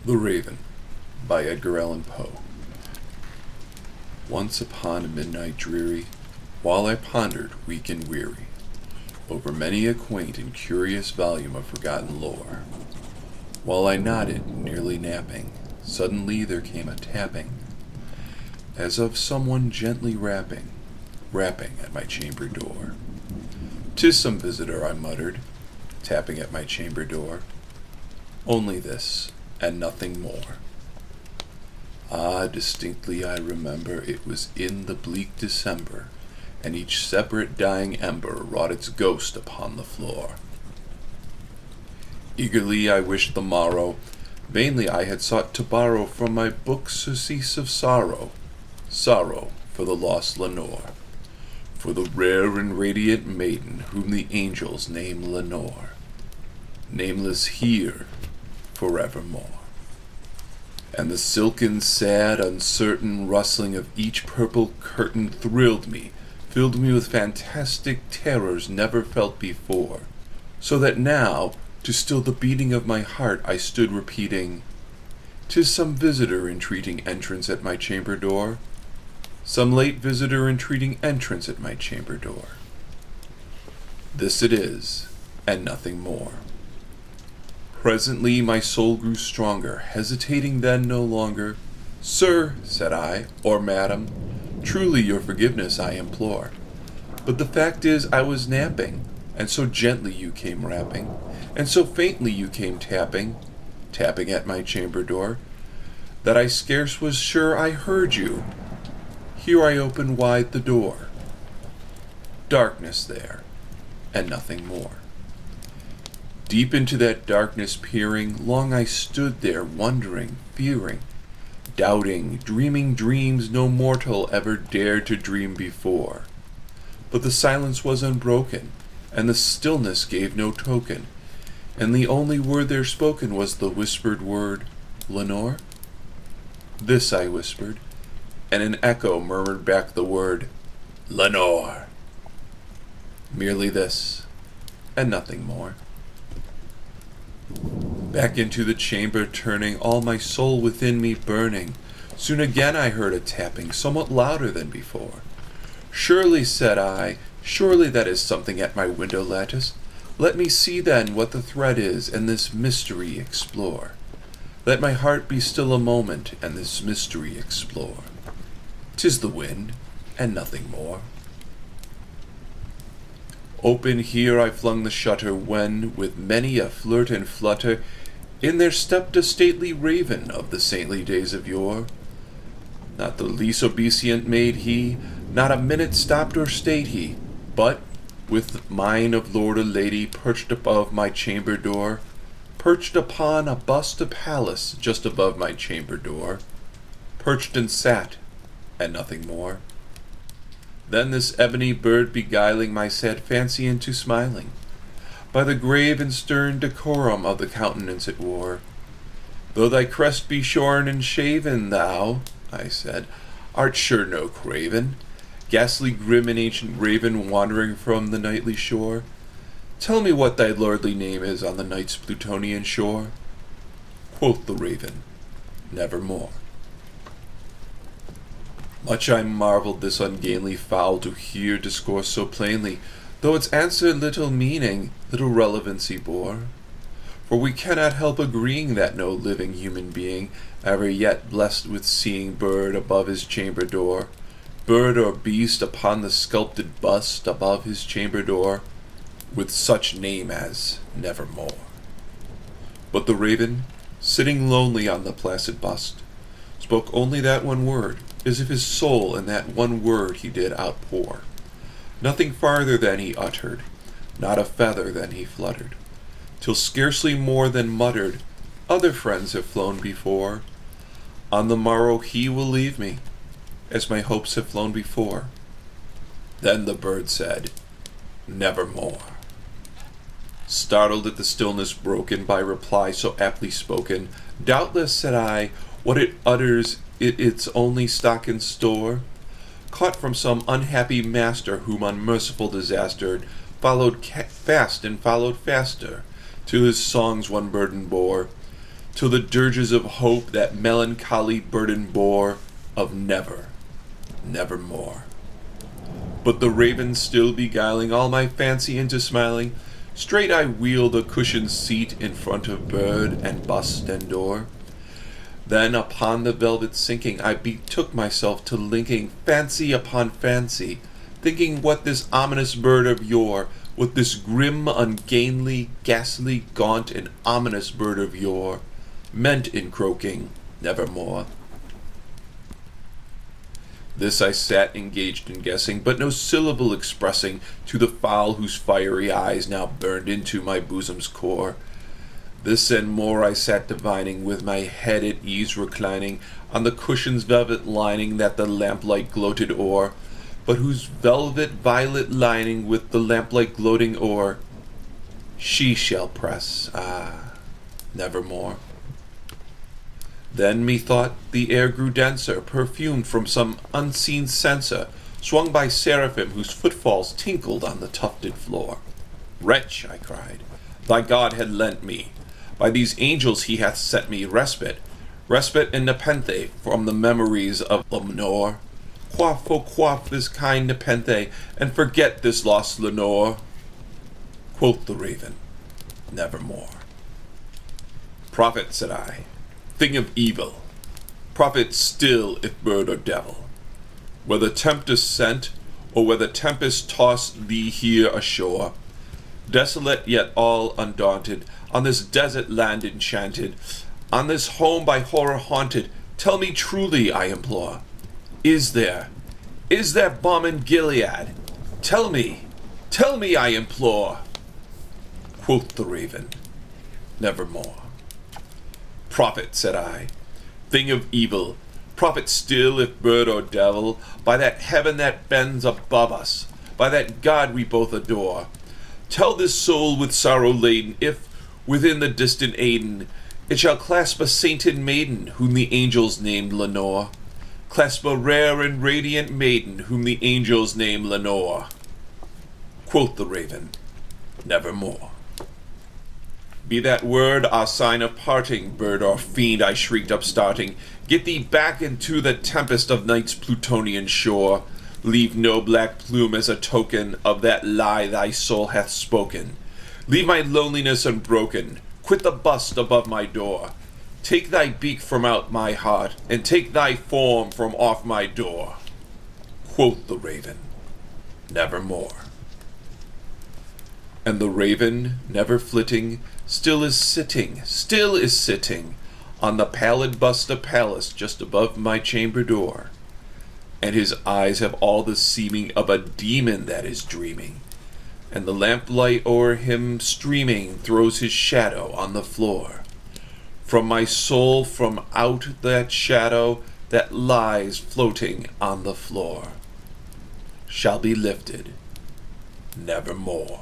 The Raven by Edgar Allan Poe. Once upon a midnight dreary, while I pondered, weak and weary, over many a quaint and curious volume of forgotten lore, while I nodded, nearly napping, suddenly there came a tapping, as of someone gently rapping at my chamber door. "'Tis some visitor," I muttered, tapping at my chamber door. "Only this, and nothing more." Ah, distinctly I remember it was in the bleak December, and each separate dying ember wrought its ghost upon the floor. Eagerly I wished the morrow, vainly I had sought to borrow from my book surcease of sorrow, sorrow for the lost Lenore, for the rare and radiant maiden whom the angels name Lenore, nameless here forevermore. And the silken, sad, uncertain rustling of each purple curtain thrilled me, filled me with fantastic terrors never felt before, so that now, to still the beating of my heart, I stood repeating, "'Tis some visitor entreating entrance at my chamber door, some late visitor entreating entrance at my chamber door. This it is, and nothing more." Presently my soul grew stronger, hesitating then no longer. "Sir," said I, "or madam, truly your forgiveness I implore. But the fact is I was napping, and so gently you came rapping, and so faintly you came tapping at my chamber door, that I scarce was sure I heard you. Here I opened wide the door. Darkness there, and nothing more. Deep into that darkness peering, long I stood there, wondering, fearing, doubting, dreaming dreams no mortal ever dared to dream before. But the silence was unbroken, and the stillness gave no token, and the only word there spoken was the whispered word, "Lenore?" This I whispered, and an echo murmured back the word, "Lenore." Merely this, and nothing more. Back into the chamber turning, all my soul within me burning, soon again I heard a tapping, somewhat louder than before. "Surely," said I, "surely that is something at my window lattice. Let me see then what the threat is, and this mystery explore. Let my heart be still a moment, and this mystery explore. 'Tis the wind, and nothing more." Open here I flung the shutter, when, with many a flirt and flutter, in there stepped a stately raven of the saintly days of yore. Not the least obeisant made he, not a minute stopped or stayed he, but, with mine of lord or lady perched above my chamber door, perched upon a bust of Pallas just above my chamber door, perched and sat, and nothing more. Then this ebony bird beguiling my sad fancy into smiling, by the grave and stern decorum of the countenance it wore. "Though thy crest be shorn and shaven, thou," I said, "art sure no craven, ghastly grim and ancient raven wandering from the nightly shore. Tell me what thy lordly name is on the night's Plutonian shore." Quoth the raven, "Nevermore." Much I marveled this ungainly fowl to hear discourse so plainly, though its answer little meaning, little relevancy bore. For we cannot help agreeing that no living human being ever yet blessed with seeing bird above his chamber door, bird or beast upon the sculpted bust above his chamber door, with such name as Nevermore. But the raven, sitting lonely on the placid bust, spoke only that one word, as if his soul in that one word he did outpour. Nothing farther than he uttered, not a feather than he fluttered, till scarcely more than muttered, "Other friends have flown before. On the morrow he will leave me, as my hopes have flown before." Then the bird said, "Nevermore." Startled at the stillness broken by reply so aptly spoken, "Doubtless," said I, "what it utters its only stock and store, caught from some unhappy master whom unmerciful disaster followed fast and followed faster, till his songs one burden bore, till the dirges of hope that melancholy burden bore of never, nevermore. But the raven still beguiling all my fancy into smiling, straight I wheeled a cushioned seat in front of bird and bust and door. Then upon the velvet sinking I betook myself to linking fancy upon fancy, thinking what this ominous bird of yore, what this grim, ungainly, ghastly, gaunt, and ominous bird of yore meant in croaking nevermore. This I sat engaged in guessing, but no syllable expressing to the fowl whose fiery eyes now burned into my bosom's core. This and more I sat divining, with my head at ease reclining on the cushion's velvet lining that the lamplight gloated o'er, but whose velvet violet lining with the lamplight gloating o'er she shall press, nevermore. Then methought the air grew denser, perfumed from some unseen censer, swung by seraphim whose footfalls tinkled on the tufted floor. Wretch, I cried, thy God had lent me, by these angels he hath set me respite and nepenthe from the memories of Lenore. Quaff, oh quaff this kind nepenthe, and forget this lost Lenore. Quoth the raven, nevermore. Prophet, said I, thing of evil, prophet still if bird or devil, whether tempest sent, or whether tempest tossed thee here ashore, desolate yet all undaunted, on this desert land enchanted, on this home by horror haunted, tell me truly, I implore, is there balm in Gilead? Tell me, I implore. Quoth the raven, nevermore. Prophet, said I, thing of evil, prophet still if bird or devil, by that heaven that bends above us, by that God we both adore, tell this soul with sorrow laden, if, within the distant Aden, it shall clasp a sainted maiden, whom the angels named Lenore, clasp a rare and radiant maiden, whom the angels named Lenore. Quoth the raven, nevermore. Be that word our sign of parting, bird or fiend, I shrieked upstarting, get thee back into the tempest of night's Plutonian shore, leave no black plume as a token of that lie thy soul hath spoken, leave my loneliness unbroken, quit the bust above my door, take thy beak from out my heart, and take thy form from off my door. Quoth the raven, nevermore. And the raven, never flitting, still is sitting, on the pallid bust of Pallas just above my chamber door, and his eyes have all the seeming of a demon that is dreaming, and the lamplight o'er him streaming throws his shadow on the floor. From my soul, from out that shadow that lies floating on the floor, shall be lifted nevermore.